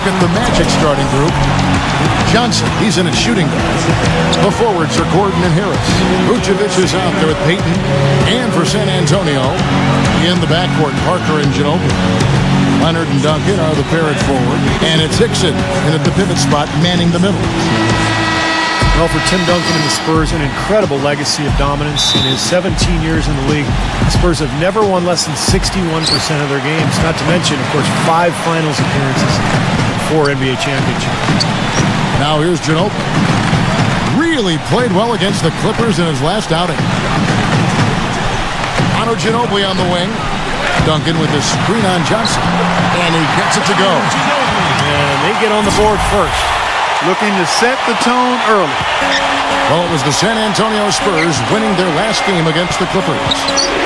at the Magic starting group. Johnson, he's in at shooting guard. The forwards are Gordon and Harris. Vucevic is out there with Payton. And for San Antonio, in the backcourt, Parker and Ginobili. Leonard and Duncan are the pair at forward. And it's Hickson in at the pivot spot, manning the middle. Well, for Tim Duncan and the Spurs, an incredible legacy of dominance. In his 17 years in the league, the Spurs have never won less than 61% of their games. Not to mention, of course, 5 finals appearances and 4 NBA championships. Now here's Ginobili. Really played well against the Clippers in his last outing. Ginobili on the wing. Duncan with his screen on Johnson. And he gets it to go. And they get on the board first. Looking to set the tone early. Well, it was the San Antonio Spurs winning their last game against the Clippers.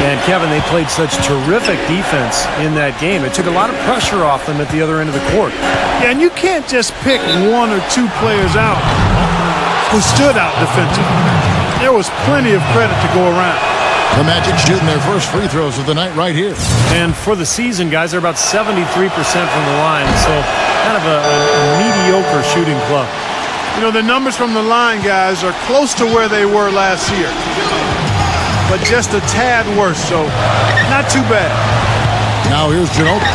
And, Kevin, they played such terrific defense in that game. It took a lot of pressure off them at the other end of the court. Yeah, and you can't just pick 1 or 2 players out who stood out defensively. There was plenty of credit to go around. The Magic shooting their first free throws of the night right here. And for the season, guys, they're about 73% from the line. So kind of a mediocre shooting club. You know, the numbers from the line, guys, are close to where they were last year. But just a tad worse, so not too bad. Now here's Ginobili.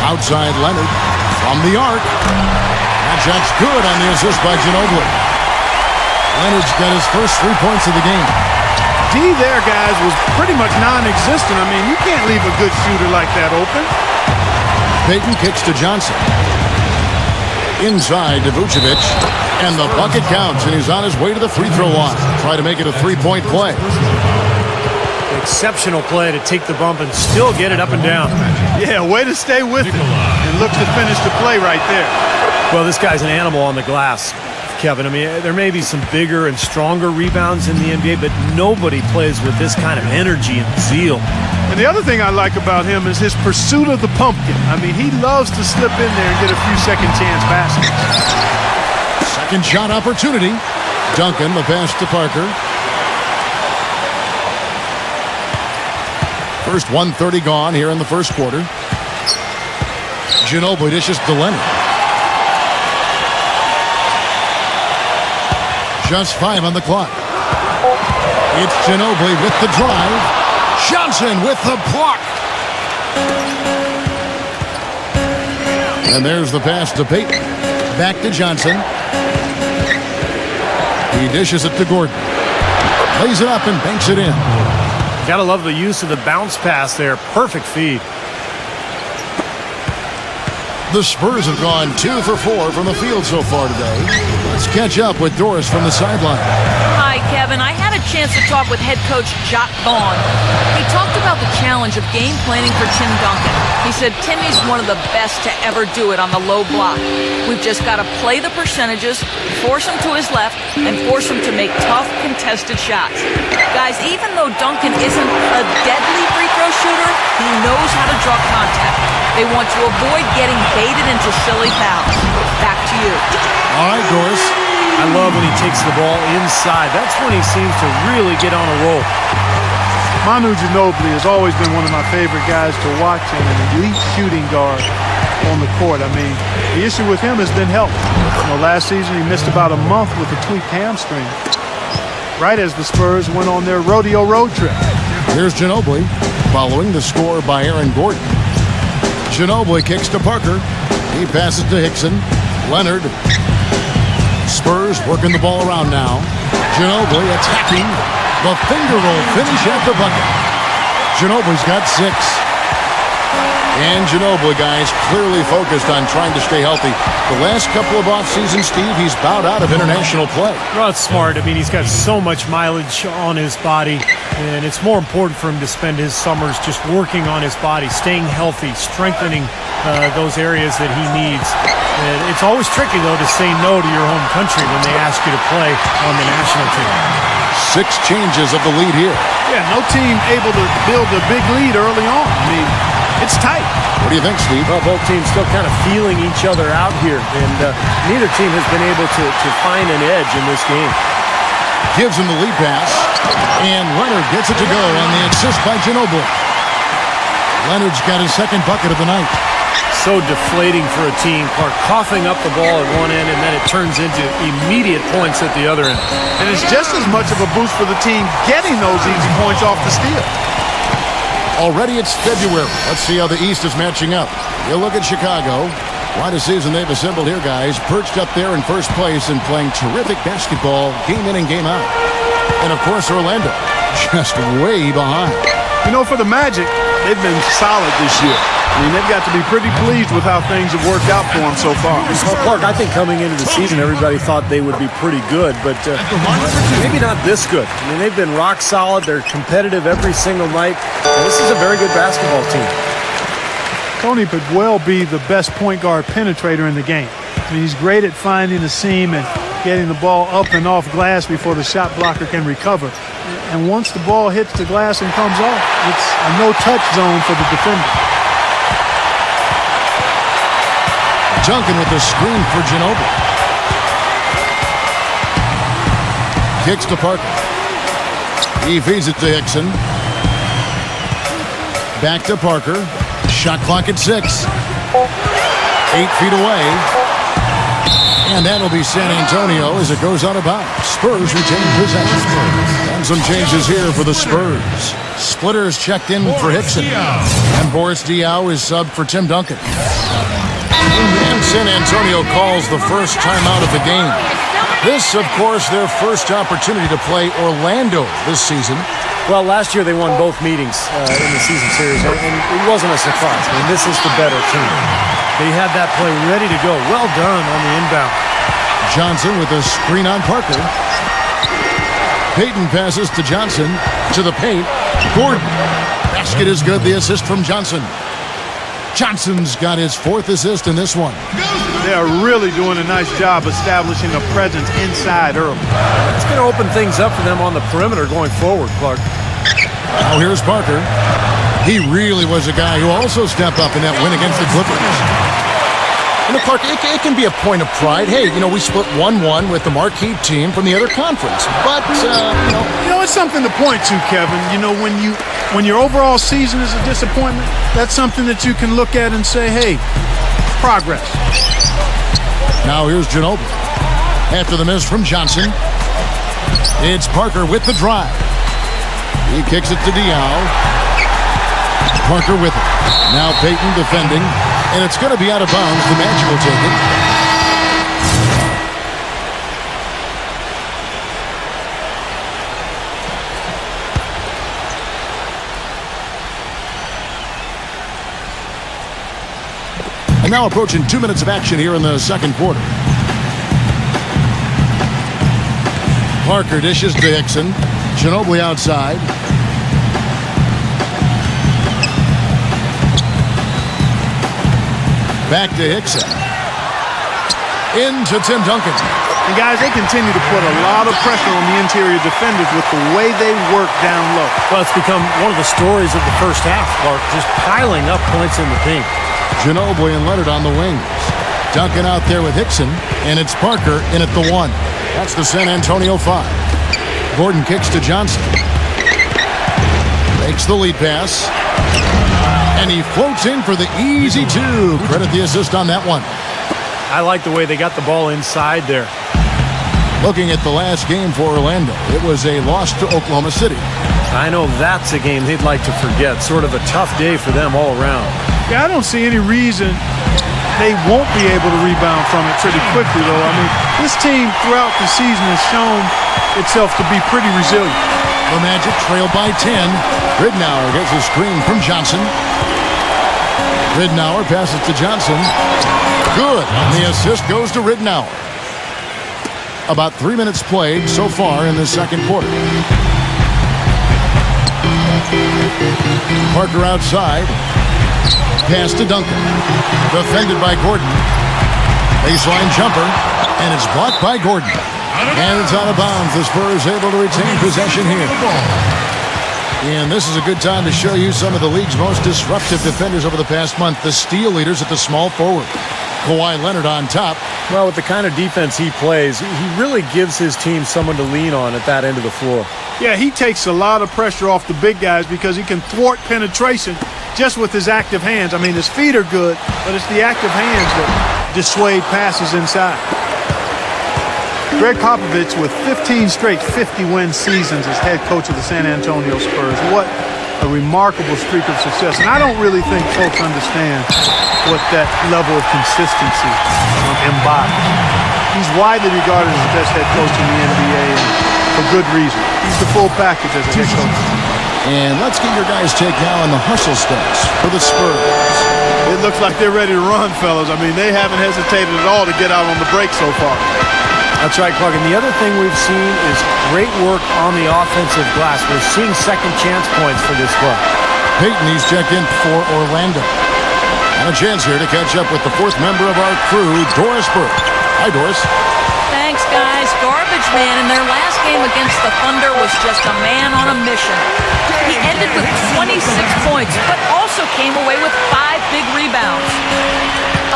Outside Leonard from the arc. That shot's good on the assist by Ginobili. Leonard's got his first 3 points of the game. D there, guys, was pretty much non-existent. I mean, you can't leave a good shooter like that open. Payton kicks to Johnson. Inside to Vucevic. And the bucket counts, and he's on his way to the free throw line. Try to make it a 3-point play. Exceptional play to take the bump and still get it up and down. Yeah, way to stay with it and look to finish the play right there. Well, this guy's an animal on the glass, Kevin. I mean, there may be some bigger and stronger rebounds in the NBA, but nobody plays with this kind of energy and zeal. And the other thing I like about him is his pursuit of the pumpkin. I mean, he loves to slip in there and get a few second chance passes. Second shot opportunity. Duncan, the pass to Parker. First 1:30 gone here in the first quarter. Ginobili dishes to Leonard. Just 5 on the clock. It's Ginobili with the drive. Johnson with the block. And there's the pass to Payton. Back to Johnson. He dishes it to Gordon. Lays it up and banks it in. Gotta love the use of the bounce pass there. Perfect feed. The Spurs have gone 2 for 4 from the field so far today. Let's catch up with Doris from the sideline. Hi, Kevin. I had a chance to talk with head coach Jock Vaughn. He talked about the challenge of game planning for Tim Duncan. He said Timmy's one of the best to ever do it on the low block. We've just got to play the percentages, force him to his left, and force him to make tough, contested shots. Guys, even though Duncan isn't a deadly free throw shooter, he knows how to draw contact. They want to avoid getting baited into silly fouls. Back to you. All right, Doris. I love when he takes the ball inside. That's when he seems to really get on a roll. Manu Ginobili has always been one of my favorite guys to watch and an elite shooting guard on the court. I mean, the issue with him has been health. You know, last season he missed about a month with a tweaked hamstring, right as the Spurs went on their rodeo road trip. Here's Ginobili following the score by Aaron Gordon. Ginobili kicks to Parker. He passes to Hickson. Leonard. Spurs working the ball around now. Ginobili attacking. The finger roll finish at the bucket. Ginobili's got 6. And Ginobili, guys, clearly focused on trying to stay healthy. The last couple of off-seasons, Steve, he's bowed out of international play. Well, it's smart. I mean, he's got so much mileage on his body, and it's more important for him to spend his summers just working on his body, staying healthy, strengthening those areas that he needs. And it's always tricky, though, to say no to your home country when they ask you to play on the national team. 6 changes of the lead here. Yeah, no team able to build a big lead early on. I mean, it's tight. What do you think, Steve? Well, both teams still kind of feeling each other out here, and neither team has been able to find an edge in this game. Gives him the lead pass, and Leonard gets it to go on the assist by Ginobili. Leonard's got his second bucket of the night. so deflating for a team. Clark coughing up the ball at one end, and then it turns into immediate points at the other end. And it's just as much of a boost for the team getting those easy points off the steal. Already it's February. Let's see how the East is matching up. You look at Chicago. Quite a season they've assembled here, guys. Perched up there in first place and playing terrific basketball game in and game out. And, of course, Orlando just way behind. You know, for the Magic, they've been solid this year. I mean, they've got to be pretty pleased with how things have worked out for them so far. Well, Clark, I think coming into the season, everybody thought they would be pretty good, but maybe not this good. I mean, they've been rock solid. They're competitive every single night. And this is a very good basketball team. Tony could well be the best point guard penetrator in the game. I mean, he's great at finding the seam and getting the ball up and off glass before the shot blocker can recover. And once the ball hits the glass and comes off, it's a no-touch zone for the defender. Duncan with the screen for Ginobili. Kicks to Parker. He feeds it to Hickson. Back to Parker. Shot clock at 6. 8 feet away. And that'll be San Antonio as it goes out of bounds. Spurs retain possession. And some changes here for the Spurs. Splitters checked in for Hickson. And Boris Diaw is subbed for Tim Duncan. And San Antonio calls the first timeout of the game. This, of course, their first opportunity to play Orlando this season. Well, last year they won both meetings in the season series, and it wasn't a surprise. I mean, this is the better team. They had that play ready to go. Well done on the inbound. Johnson with a screen on Parker. Payton passes to Johnson to the paint. Gordon. Basket is good. The assist from Johnson. Johnson's got his 4th assist in this one. They are really doing a nice job establishing a presence inside early. It's going to open things up for them on the perimeter going forward, Clark. Now here's Parker. He really was a guy who also stepped up in that win against the Clippers. You know, Clark, it can be a point of pride. Hey, you know, we split 1-1 with the marquee team from the other conference. But, it's something to point to, Kevin. You know, when your overall season is a disappointment, that's something that you can look at and say, hey, progress. Now here's Ginobili. After the miss from Johnson, it's Parker with the drive. He kicks it to Diaw. Parker with it. Now Payton defending, and it's going to be out of bounds. The Magic will take it. And now approaching 2 minutes of action here in the second quarter. Parker dishes to Hickson. Ginobili outside. Back to Hickson. Into Tim Duncan. And guys, they continue to put a lot of pressure on the interior defenders with the way they work down low. Well, it's become one of the stories of the first half, Clark, just piling up points in the paint. Ginobili and Leonard on the wings. Duncan out there with Hickson, and it's Parker in at the 1. That's the San Antonio 5. Gordon kicks to Johnson. Makes the lead pass. And he floats in for the easy 2. Credit the assist on that one. I like the way they got the ball inside there. Looking at the last game for Orlando, it was a loss to Oklahoma City. I know that's a game they'd like to forget. Sort of a tough day for them all around. Yeah, I don't see any reason they won't be able to rebound from it pretty quickly, though. I mean, this team throughout the season has shown itself to be pretty resilient. The Magic trail by 10. Ridnour gets a screen from Johnson. Ridnour passes to Johnson. Good. And the assist goes to Ridnour. About 3 minutes played so far in the second quarter. Parker outside. Pass to Duncan. Defended by Gordon. Baseline jumper. And it's blocked by Gordon. And it's out of bounds. The Spurs able to retain possession here. And this is a good time to show you some of the league's most disruptive defenders over the past month. The steal leaders at the small forward. Kawhi Leonard on top. Well, with the kind of defense he plays, he really gives his team someone to lean on at that end of the floor. Yeah, he takes a lot of pressure off the big guys because he can thwart penetration just with his active hands. I mean, his feet are good, but it's the active hands that dissuade passes inside. Greg Popovich with 15 straight 50-win seasons as head coach of the San Antonio Spurs. What a remarkable streak of success. And I don't really think folks understand what that level of consistency embodies. He's widely regarded as the best head coach in the NBA, and for good reason. He's the full package as a head coach. And let's get your guys' take now on the hustle stats for the Spurs. It looks like they're ready to run, fellas. I mean, they haven't hesitated at all to get out on the break so far. That's right, Clark. And the other thing we've seen is great work on the offensive glass. We're seeing second chance points for this club. Peyton, he's checked in for Orlando. And a chance here to catch up with the fourth member of our crew, Doris Burke. Hi, Doris. Thanks, guys. Garbage man in their last game against the Thunder was just a man on a mission. He ended with 26 points, but also came away with 5 big rebounds.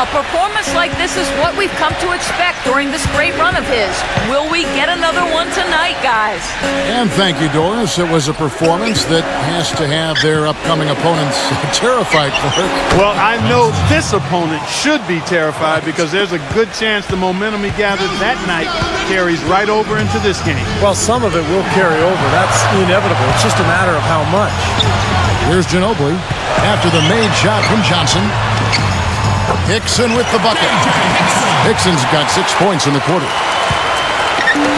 A performance like this is what we've come to expect during this great run of his. Will we get another one tonight, guys? And thank you, Doris. It was a performance that has to have their upcoming opponents terrified for it. Well, I know this opponent should be terrified because there's a good chance the momentum he gathered that night carries right over into this game. Well, some of it will carry over. That's inevitable. It's just a matter of how much. Here's Ginobili after the made shot from Johnson. Hickson with the bucket. Hickson's got 6 points in the quarter.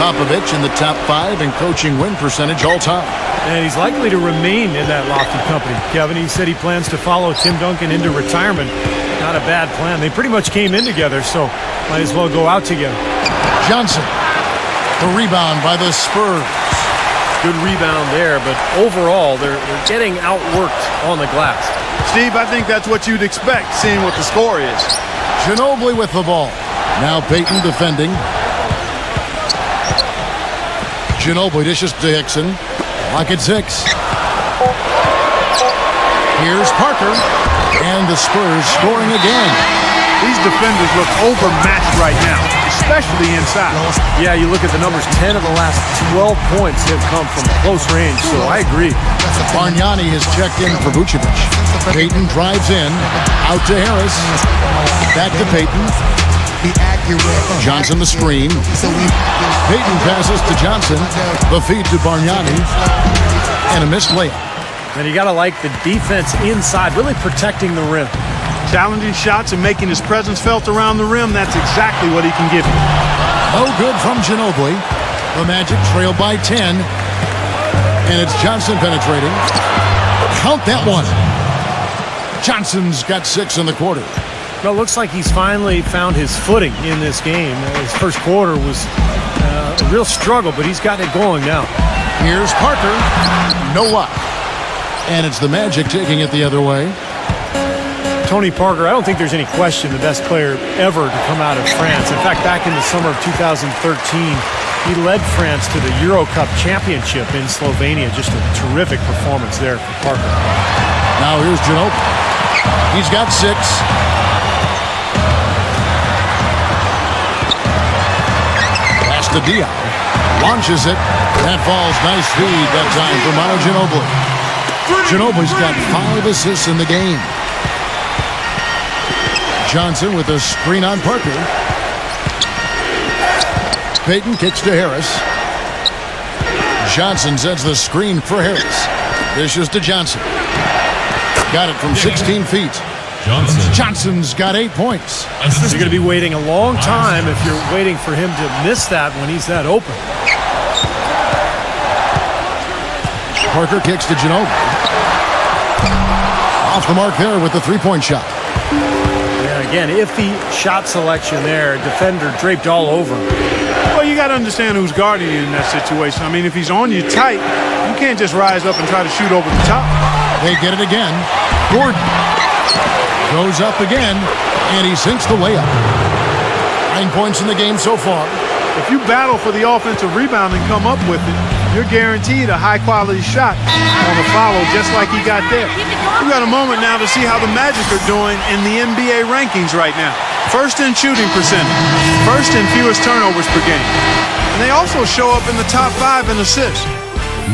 Popovich in the top 5 in coaching win percentage all time. And he's likely to remain in that lofty company. Kevin, he said he plans to follow Tim Duncan into retirement. Not a bad plan. They pretty much came in together, so might as well go out together. Johnson, the rebound by the Spurs. Good rebound there, but overall, they're getting outworked on the glass. Steve, I think that's what you'd expect, seeing what the score is. Ginobili with the ball. Now Peyton defending. Ginobili dishes to Hickson. Lock at 6. Here's Parker. And the Spurs scoring again. These defenders look overmatched right now, especially inside. Yeah, you look at the numbers. 10 of the last 12 points have come from close range, so I agree. Bargnani has checked in for Vucevic. Peyton drives in. Out to Harris. Back to Peyton. Johnson the screen. Peyton passes to Johnson. The feed to Bargnani. And a missed layup. And you got to like the defense inside, really protecting the rim. Challenging shots and making his presence felt around the rim, that's exactly what he can give you. No good from Ginobili. The Magic trail by 10. And it's Johnson penetrating. Count that one. Johnson's got 6 in the quarter. Well, it looks like he's finally found his footing in this game. His first quarter was a real struggle, but he's got it going now. Here's Parker. No luck. And it's the Magic taking it the other way. Tony Parker, I don't think there's any question the best player ever to come out of France. In fact, back in the summer of 2013, he led France to the Euro Cup championship in Slovenia. Just a terrific performance there for Parker. Now here's Ginobili. He's got 6. Pass to Dion. Launches it. That falls. Nice feed that time for Manu Ginobili. Ginobili's got 5 assists in the game. Johnson with a screen on Parker. Peyton kicks to Harris. Johnson sets the screen for Harris. Dishes to Johnson. Got it from 16 feet. Johnson's got 8 points. You're going to be waiting a long time if you're waiting for him to miss that when he's that open. Parker kicks to Ginobili. Off the mark there with the three-point shot. Yeah, again, iffy shot selection there. Defender draped all over him. Well, you got to understand who's guarding you in that situation. I mean, if he's on you tight, you can't just rise up and try to shoot over the top. They get it again. Gordon goes up again, and he sinks the layup. 9 points in the game so far. If you battle for the offensive rebound and come up with it, you're guaranteed a high-quality shot on a follow just like he got there. We've got a moment now to see how the Magic are doing in the NBA rankings right now. First in shooting percentage, first in fewest turnovers per game. And they also show up in the top 5 in assists.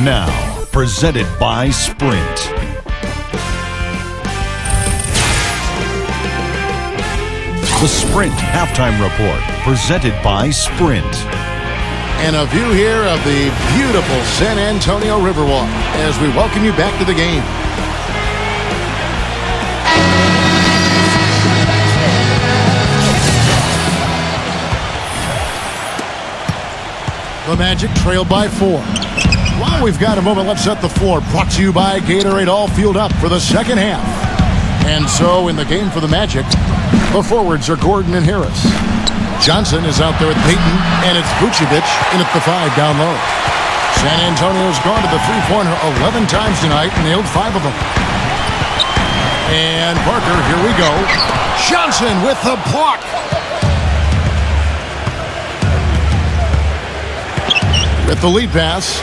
Now, presented by Sprint. The Sprint Halftime Report, presented by Sprint. And a view here of the beautiful San Antonio Riverwalk as we welcome you back to the game. The Magic trail by 4. While we've got a moment, let's set the floor. Brought to you by Gatorade, all fueled up for the second half. And so in the game for the Magic, the forwards are Gordon and Harris. Johnson is out there with Payton, and it's Vucevic in at the 5 down low. San Antonio's gone to the three-pointer 11 times tonight and nailed 5 of them. And Parker, here we go. Johnson with the block. With the lead pass,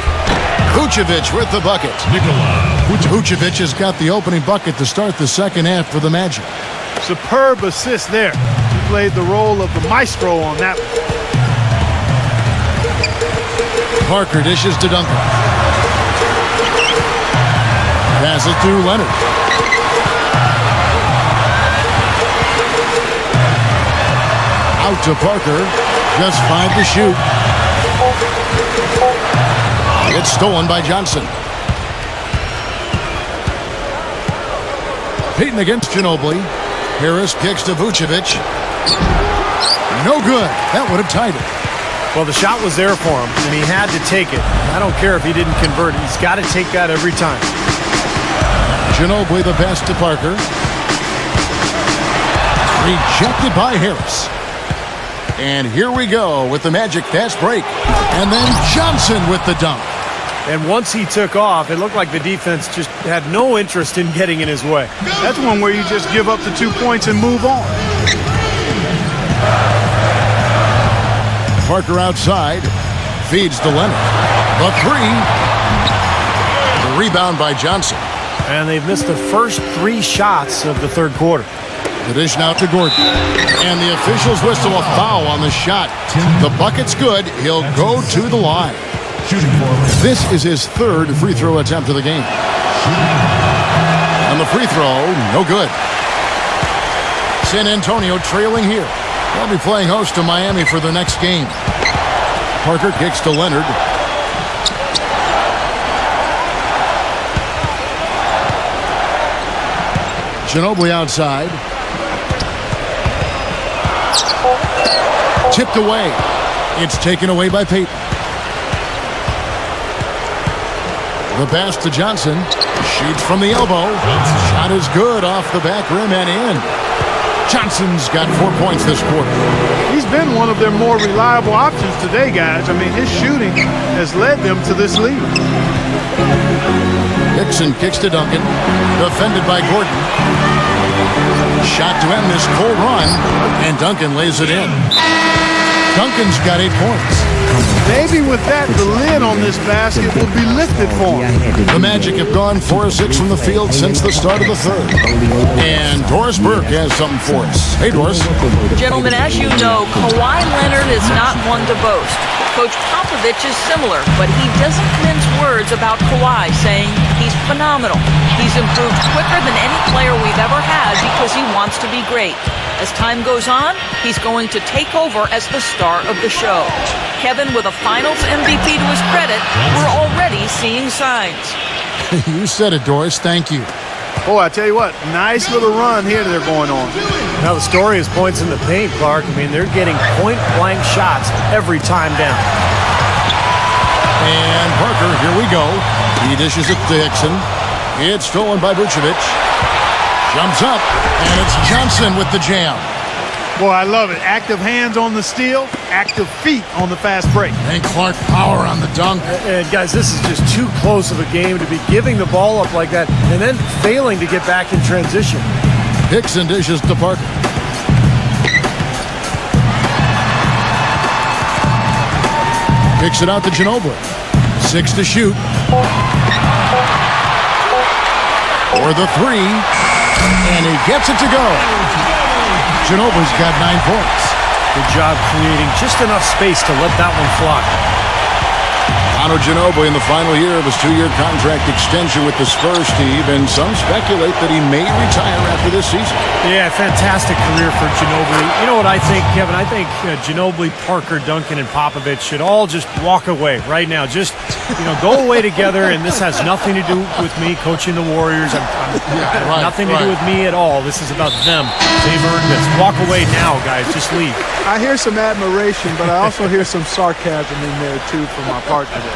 Vucevic with the bucket. Vucevic has got the opening bucket to start the second half for the Magic. Superb assist there. He played the role of the maestro on that one. Parker dishes to Duncan. Passes to Leonard. Out to Parker. Just 5 to shoot. It's stolen by Johnson. Payton against Ginobili. Harris kicks to Vucevic. No good. That would have tied it. Well, the shot was there for him, and he had to take it. I don't care if he didn't convert it. He's got to take that every time. Ginobili the pass to Parker. Rejected by Harris. And here we go with the Magic fast break. And then Johnson with the dunk. And once he took off, it looked like the defense just had no interest in getting in his way. That's one where you just give up the 2 points and move on. Parker outside. Feeds to Leonard. The 3. The rebound by Johnson. And they've missed the first 3 shots of the third quarter. The dish now to Gordon. And the officials whistle a foul on the shot. The bucket's good. He'll go to the line. This is his 3rd free throw attempt of the game. And the free throw, no good. San Antonio trailing here. They'll be playing host to Miami for the next game. Parker kicks to Leonard. Ginobili outside. Tipped away. It's taken away by Payton. The pass to Johnson. Shoots from the elbow. Shot is good off the back rim and in. Johnson's got 4 points this quarter. He's been one of their more reliable options today, guys. I mean, his shooting has led them to this lead. Hickson kicks to Duncan. Defended by Gordon. Shot to end this cold run. And Duncan lays it in. Duncan's got 8 points. Maybe with that, the lid on this basket will be lifted for him. The Magic have gone 4 of 6 from the field since the start of the third. And Doris Burke has something for us. Hey, Doris. Gentlemen, as you know, Kawhi Leonard is not one to boast. Coach Popovich is similar, but he doesn't mince words about Kawhi, saying he's phenomenal. He's improved quicker than any player we've ever had because he wants to be great. As time goes on, he's going to take over as the star of the show. Kevin, with a Finals MVP to his credit, we're already seeing signs. You said it, Doris. Thank you. Oh, I tell you what, nice little run here they're going on. Now the story is points in the paint, Clark. I mean, they're getting point-blank shots every time down. And Parker, here we go. He dishes it to Hickson. It's stolen by Vucevic. Jumps up, and it's Johnson with the jam. Boy, I love it. Active hands on the steal, active feet on the fast break. And Clark power on the dunk. And guys, this is just too close of a game to be giving the ball up like that and then failing to get back in transition. Hickson dishes to Parker. Kicks it out to Ginobili. 6 to shoot. For the 3. And he gets it to go. Ginobili's got 9 points. Good job creating just enough space to let that one fly. Manu Ginobili in the final year of his 2-year contract extension with the Spurs, Steve, and some speculate that he may retire after this season. Yeah, fantastic career for Ginobili. You know what I think, Kevin? I think Ginobili, Parker, Duncan, and Popovich should all just walk away right now. Just, go away together, and this has nothing to do with me coaching the Warriors. Nothing to do with me at all. This is about them. They've earned this. Walk away now, guys. Just leave. I hear some admiration, but I also hear some sarcasm in there, too, from my partner there.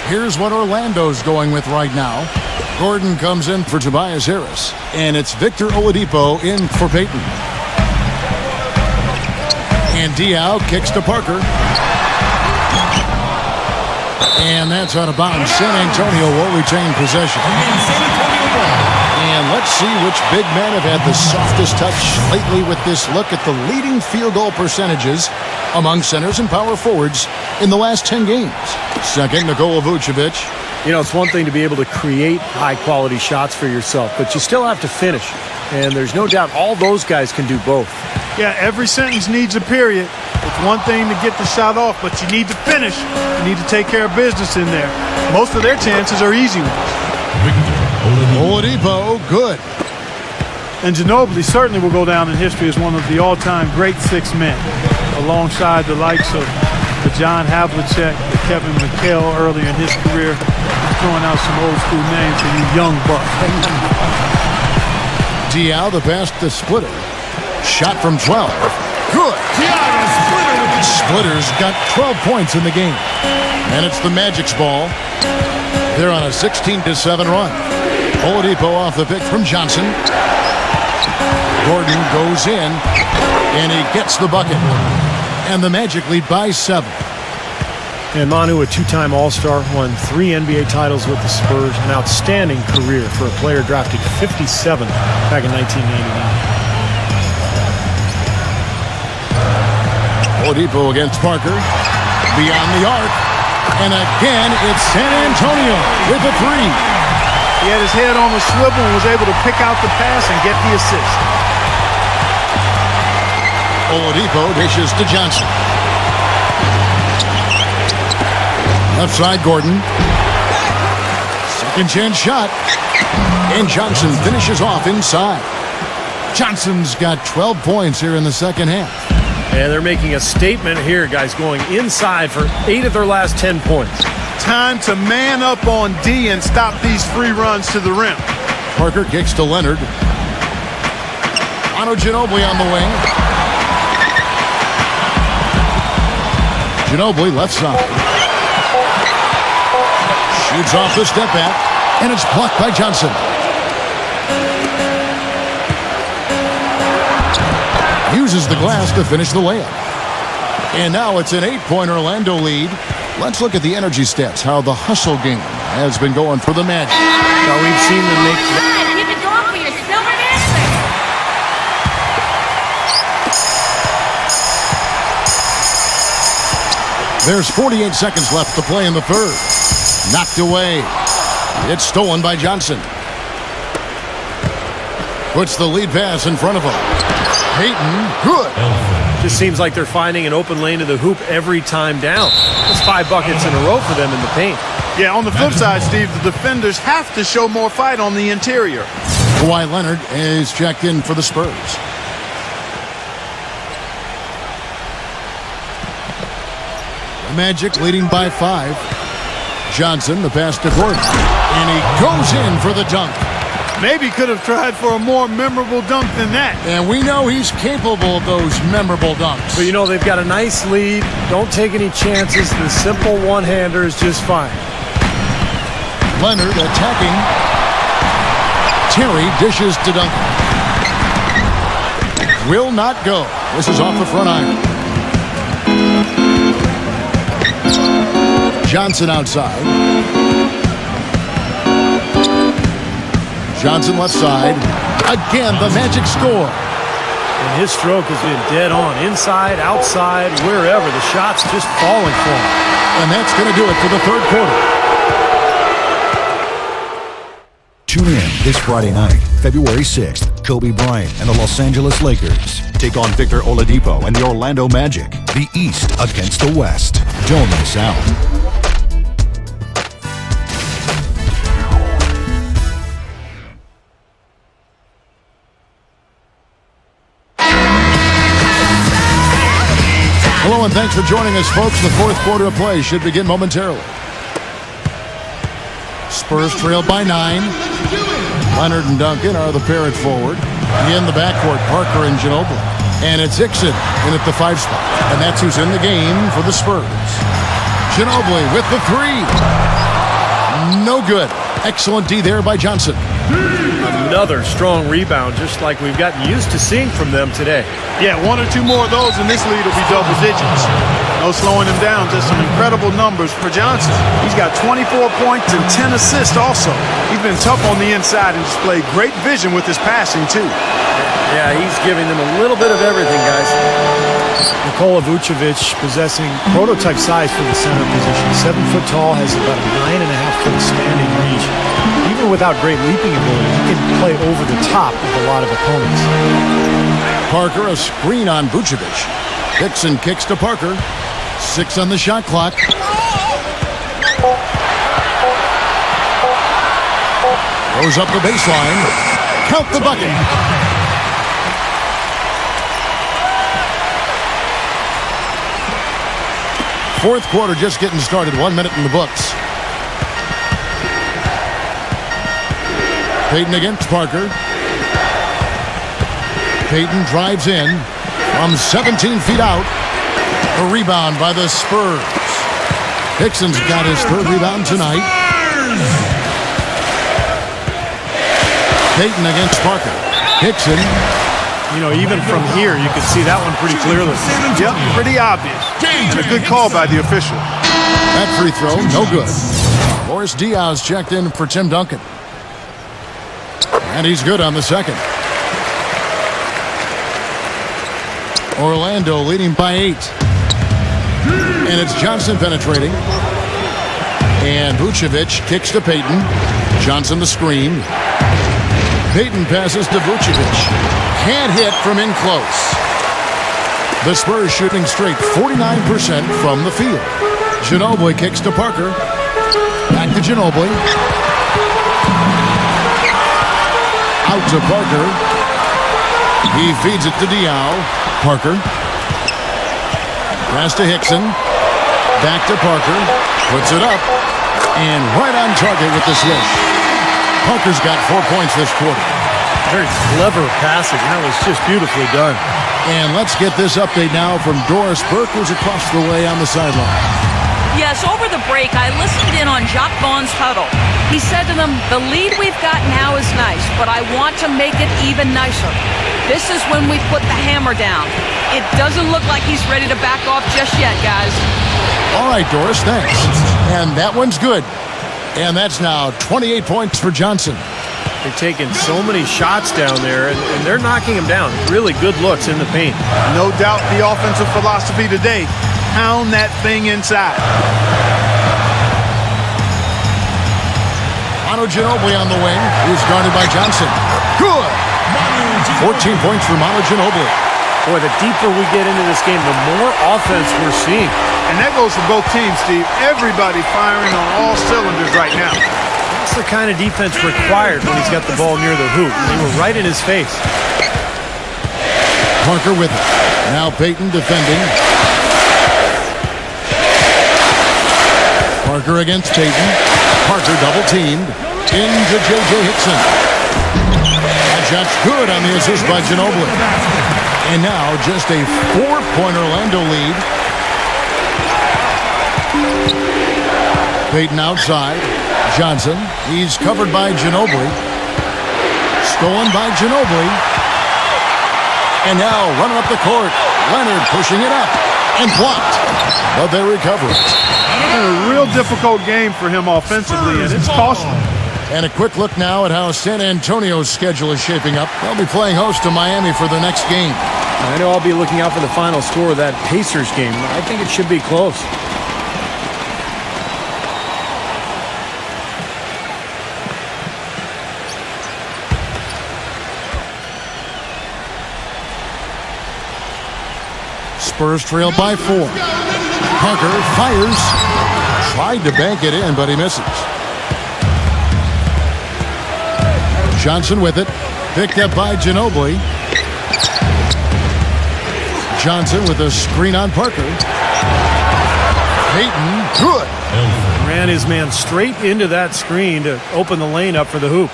Here's what Orlando's going with right now. Gordon comes in for Tobias Harris, and it's Victor Oladipo in for Peyton. And Diaw kicks to Parker. And that's out of bounds. San Antonio will retain possession. And let's see which big men have had the softest touch lately with this look at the leading field goal percentages among centers and power forwards in the last 10 games. Second, Nikola Vucevic. It's one thing to be able to create high-quality shots for yourself, but you still have to finish. And there's no doubt all those guys can do both. Yeah, every sentence needs a period. It's one thing to get the shot off, but you need to finish. You need to take care of business in there. Most of their chances are easy ones. Oladipo, good. And Ginobili certainly will go down in history as one of the all-time great 6 men, alongside the likes of the John Havlicek, the Kevin McHale earlier in his career. Throwing out some old-school names for you young bucks. Diaw, the pass to Splitter. Shot from 12. Good. Splitter's got 12 points in the game. And it's the Magic's ball. They're on a 16-7 run. Oladipo off the pick from Johnson. Gordon goes in, and he gets the bucket. And the Magic lead by 7. And Manu, a 2-time All-Star, won 3 NBA titles with the Spurs. An outstanding career for a player drafted 57th back in 1989. Oladipo against Parker. Beyond the arc. And again, it's San Antonio with a 3. He had his head on the swivel and was able to pick out the pass and get the assist. Oladipo dishes to Johnson. Left side, Gordon. Second chance shot. And Johnson finishes off inside. Johnson's got 12 points here in the second half. And they're making a statement here, guys, going inside for 8 of their last 10 points. Time to man up on D and stop these free runs to the rim. Parker kicks to Leonard. Manu Ginobili on the wing. Ginobili left side. Shoots off the step back, and it's blocked by Johnson. Uses the glass to finish the layup. And now it's an 8-point Orlando lead. Let's look at the energy stats, how the hustle game has been going for the Magic. Now we've seen them make... Keep it going for your silver dancing. There's 48 seconds left to play in the third. Knocked away. It's stolen by Johnson. Puts the lead pass in front of him. Peyton, good. Just seems like they're finding an open lane to the hoop every time down. That's 5 buckets in a row for them in the paint. Yeah, on the flip side, Steve, the defenders have to show more fight on the interior. Kawhi Leonard is checked in for the Spurs. The Magic leading by 5. Johnson, the pass to Gordon. And he goes in for the dunk. Maybe could have tried for a more memorable dunk than that. And we know he's capable of those memorable dunks. But, they've got a nice lead. Don't take any chances. The simple one-hander is just fine. Leonard attacking. Terry dishes to Duncan. Will not go. This is off the front iron. Johnson outside. Johnson left side. Again, the Magic score. And his stroke has been dead on. Inside, outside, wherever. The shot's just falling for him. And that's going to do it for the third quarter. Tune in this Friday night, February 6th. Kobe Bryant and the Los Angeles Lakers take on Victor Oladipo and the Orlando Magic. The East against the West. Don't miss out. Hello and thanks for joining us, folks. The fourth quarter of play should begin momentarily. Spurs trailed by 9. Leonard and Duncan are the pair at forward. In the backcourt, Parker and Ginobili. And it's Hickson in at the 5 spot. And that's who's in the game for the Spurs. Ginobili with the 3. No good. Excellent D there by Johnson. Another strong rebound, just like we've gotten used to seeing from them today. Yeah, 1 or 2 more of those and this lead will be double digits. No slowing him down, just some incredible numbers for Johnson. He's got 24 points and 10 assists also. He's been tough on the inside and displayed great vision with his passing too. Yeah, he's giving them a little bit of everything, guys. Nikola Vucevic possessing prototype size for the center position. 7 foot tall, has about a 9.5 foot span in reach. Even without great leaping ability, he can play over the top of a lot of opponents. Parker, a screen on Vucevic. Hickson kicks to Parker. 6 on the shot clock. Goes up the baseline. Count the bucket. Fourth quarter just getting started. 1 minute in the books. Payton against Parker. Payton drives in from 17 feet out. A rebound by the Spurs. Hickson's got his 3rd rebound tonight. Payton against Parker. Hickson. You know, even from here, you can see that one pretty clearly. Yep, pretty obvious. A good call by the official. That free throw, no good. Boris Diaz checked in for Tim Duncan. And he's good on the second. Orlando leading by 8. And it's Johnson penetrating. And Vucevic kicks to Payton. Johnson the screen. Payton passes to Vucevic. Can't hit from in close. The Spurs shooting straight 49% from the field. Ginobili kicks to Parker. Back to Ginobili. Out to Parker. He feeds it to Diaw. Parker. Pass to Hickson. Back to Parker. Puts it up. And right on target with the swish. Parker's got 4 points this quarter. Very clever passing. That was just beautifully done. And let's get this update now from Doris Burke, who's across the way on the sideline. Yes, over the break, I listened in on Jacques Vaughn's huddle. He said to them, the lead we've got now is nice, but I want to make it even nicer. This is when we put the hammer down. It doesn't look like he's ready to back off just yet, guys. All right, Doris, thanks. And that one's good. And that's now 28 points for Johnson. They're taking so many shots down there, and they're knocking them down. Really good looks in the paint. No doubt the offensive philosophy today. Pound that thing inside. Manu Ginobili on the wing. He's guarded by Johnson. Good. 14 points for Manu Ginobili. Boy, the deeper we get into this game, the more offense we're seeing. And that goes for both teams, Steve. Everybody firing on all cylinders right now. That's the kind of defense required when he's got the ball near the hoop. They were right in his face. Parker with it. Now Payton defending. Parker against Payton. Parker double teamed. Into J.J. Hickson. That shot's good on the assist by Ginobili. And now just a 4-point Orlando lead. Payton outside. Johnson. He's covered by Ginobili. Stolen by Ginobili. And now running up the court. Leonard pushing it up. And blocked. But they recover it. A real difficult game for him offensively, and it's costly. And a quick look now at how San Antonio's schedule is shaping up. They'll be playing host to Miami for their next game. I know I'll be looking out for the final score of that Pacers game. I think it should be close. Spurs trail by 4. Parker fires. Tried to bank it in, but he misses. Johnson with it. Picked up by Ginobili. Johnson with a screen on Parker. Payton, good. Ran his man straight into that screen to open the lane up for the hoop.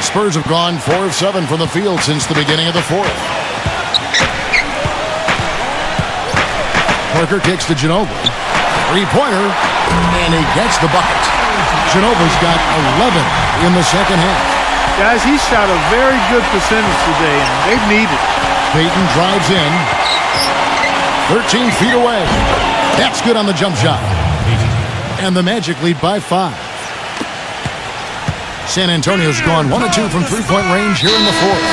Spurs have gone 4 of 7 from the field since the beginning of the fourth. Parker kicks to Ginobili. Three-pointer, and he gets the bucket. Ginobili's got 11 in the second half. Guys, he shot a very good percentage today, and they've needed it. Payton drives in. 13 feet away. That's good on the jump shot. And the Magic lead by 5. San Antonio's gone 1 of 2 from three-point range here in the fourth.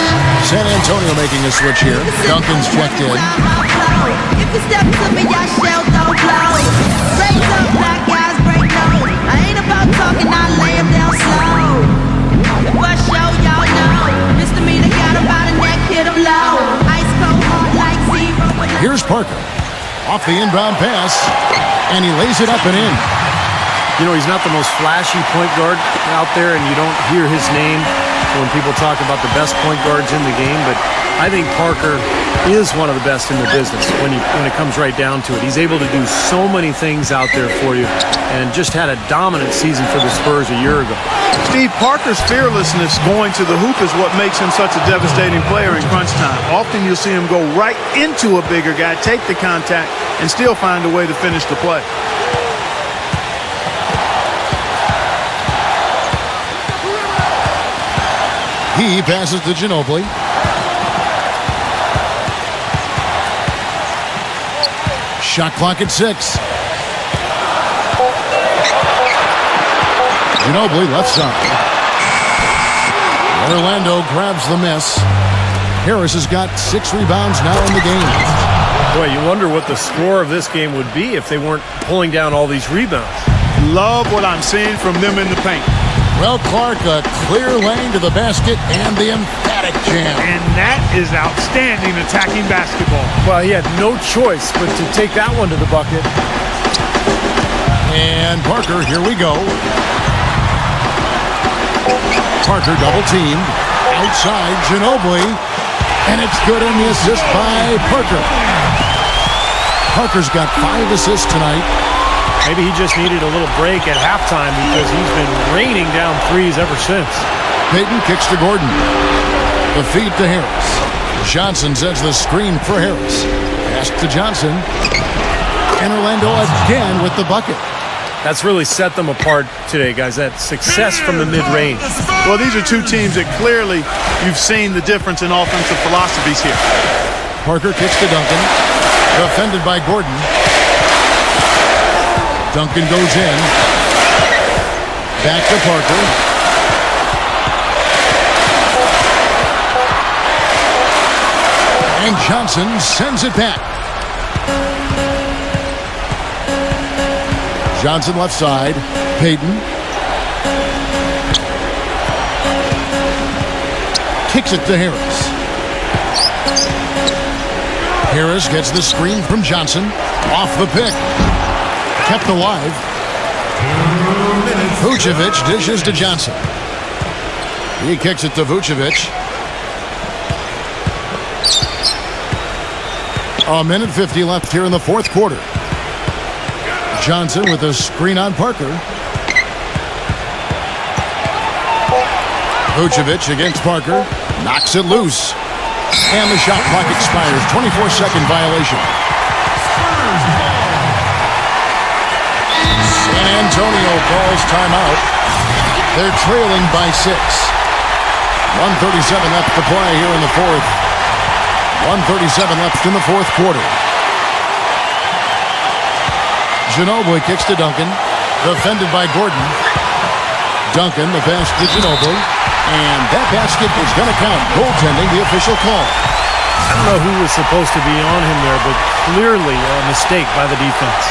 San Antonio making a switch here. Duncan's checked in. If you step to me, y'all shell don't blow. Raise up, black guys, break nose. I ain't about talking, I lay him down slow. If I show y'all know, misdemeanor got him by the neck, hit him low. Ice cold, hard like zero. Here's Parker. Off the inbound pass, and he lays it up and in. You know, he's not the most flashy point guard out there, and you don't hear his name when people talk about the best point guards in the game, but I think Parker is one of the best in the business when it comes right down to it. He's able to do so many things out there for you, and just had a dominant season for the Spurs a year ago. Steve, Parker's fearlessness going to the hoop is what makes him such a devastating player in crunch time. Often you'll see him go right into a bigger guy, take the contact, and still find a way to finish the play. He passes to Ginobili. Shot clock at 6. Ginobili left side. Orlando grabs the miss. Harris has got 6 rebounds now in the game. Boy, you wonder what the score of this game would be if they weren't pulling down all these rebounds. Love what I'm seeing from them in the paint. Well, Clark, a clear lane to the basket and the emphatic jam. And that is outstanding attacking basketball. Well, he had no choice but to take that one to the bucket. And Parker, here we go. Parker double teamed. Outside, Ginobili. And it's good on the assist by Parker. Parker's got 5 assists tonight. Maybe he just needed a little break at halftime because he's been raining down threes ever since. Payton kicks to Gordon. The feed to Harris. Johnson sends the screen for Harris. Pass to Johnson. And Orlando again with the bucket. That's really set them apart today, guys. That success from the mid-range. Well, these are two teams that clearly you've seen the difference in offensive philosophies here. Parker kicks to Duncan. Defended by Gordon. Duncan goes in. Back to Parker. And Johnson sends it back. Johnson left side. Payton. Kicks it to Harris. Harris gets the screen from Johnson. Off the pick. Kept alive. Vucevic dishes to Johnson. He kicks it to Vucevic. 1:50 left here in the fourth quarter. Johnson with a screen on Parker. Vucevic against Parker. Knocks it loose. And the shot clock expires. 24-second violation. San Antonio calls timeout. They're trailing by 6. 1:37 left to play here in the fourth. 1:37 left in the fourth quarter. Ginobili kicks to Duncan. Defended by Gordon. Duncan, the pass to Ginobili. And that basket is going to count. Goaltending, the official call. I don't know who was supposed to be on him there, but clearly a mistake by the defense.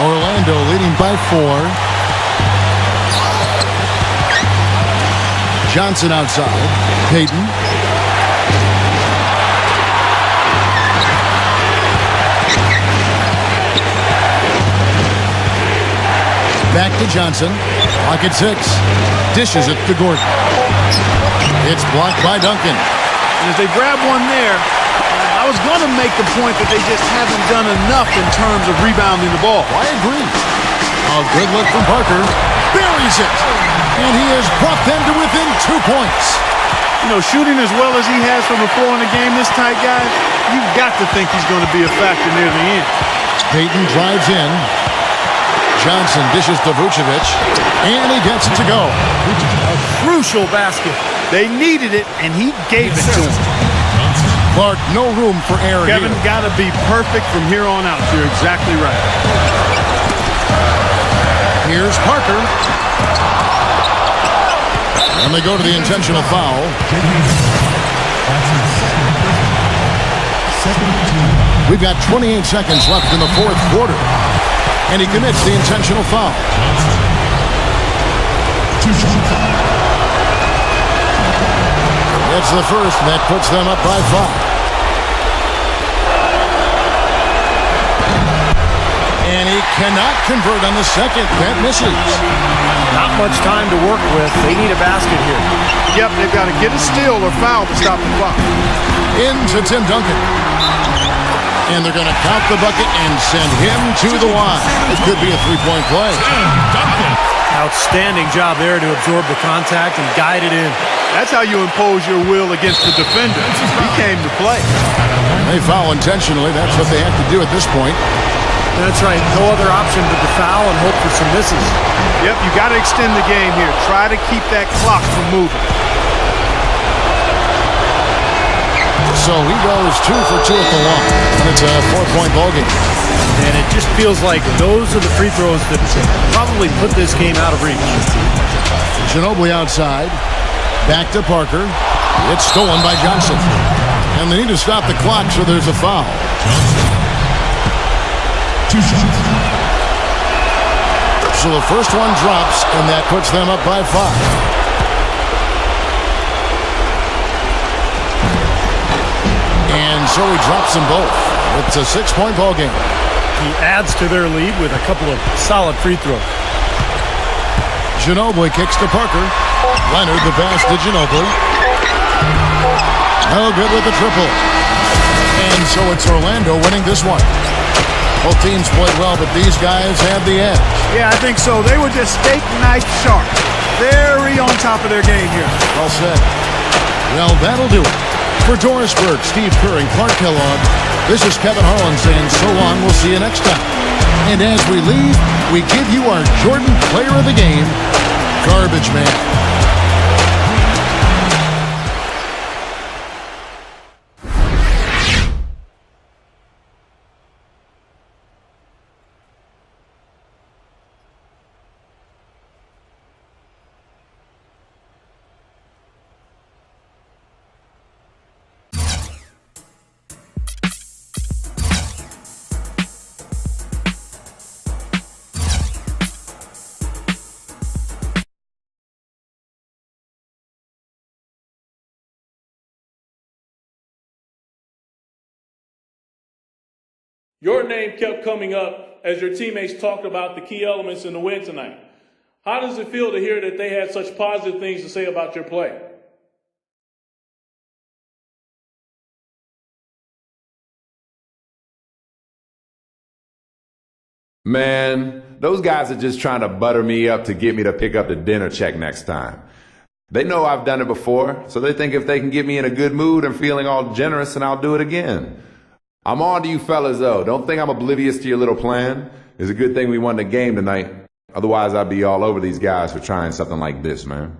Orlando leading by 4. Johnson outside. Payton. Back to Johnson. Clock at 6. Dishes it to Gordon. It's blocked by Duncan. And as they grab one there, I was going to make the point that they just haven't done enough in terms of rebounding the ball. I agree. A good look from Parker. Buries it. And he has brought them to within 2 points. You know, shooting as well as he has from the floor in the game, this tight guy, you've got to think he's going to be a factor near the end. Payton drives in. Johnson dishes to Vucevic. And he gets it to go. A crucial basket. They needed it, and he gave it to them. Clark, no room for error Kevin, here. got to be perfect from here on out. You're exactly right. Here's Parker. And they go to the intentional foul. We've got 28 seconds left in the fourth quarter. And he commits the intentional foul. It's the first, and that puts them up by 5. And he cannot convert on the second. That misses. Not much time to work with. They need a basket here. Yep, they've got to get a steal or foul to stop the clock. Into Tim Duncan. And they're going to count the bucket and send him to the line. It could be a three-point play. Outstanding job there to absorb the contact and guide it in. That's how you impose your will against the defender. He came to play. They foul intentionally. That's what they have to do at this point. That's right. No other option but to foul and hope for some misses. Yep, you got to extend the game here. Try to keep that clock from moving. So he goes 2 for 2 at the line. And it's a 4-point ballgame. And it just feels like those are the free throws that probably put this game out of reach. Ginobili outside. Back to Parker. It's stolen by Johnson. And they need to stop the clock, so there's a foul. 2 shots. So the first one drops, and that puts them up by 5. And so he drops them both. It's a 6-point ball game. He adds to their lead with a couple of solid free throws. Ginobili kicks to Parker. Leonard the pass to Ginobili. No good with the triple. And so it's Orlando winning this one. Both teams played well, but these guys have the edge. Yeah, I think so. They were just steak knife sharp. Very on top of their game here. Well said. Well, that'll do it. For Doris Burke, Steve Kerr, and Clark Kellogg, this is Kevin Harlan saying so long. We'll see you next time. And as we leave, we give you our Jordan Player of the Game, Garbage Man. Your name kept coming up as your teammates talked about the key elements in the win tonight. How does it feel to hear that they had such positive things to say about your play? Man, those guys are just trying to butter me up to get me to pick up the dinner check next time. They know I've done it before, so they think if they can get me in a good mood and feeling all generous, then I'll do it again. I'm on to you fellas, though. Don't think I'm oblivious to your little plan. It's a good thing we won the game tonight. Otherwise, I'd be all over these guys for trying something like this, man.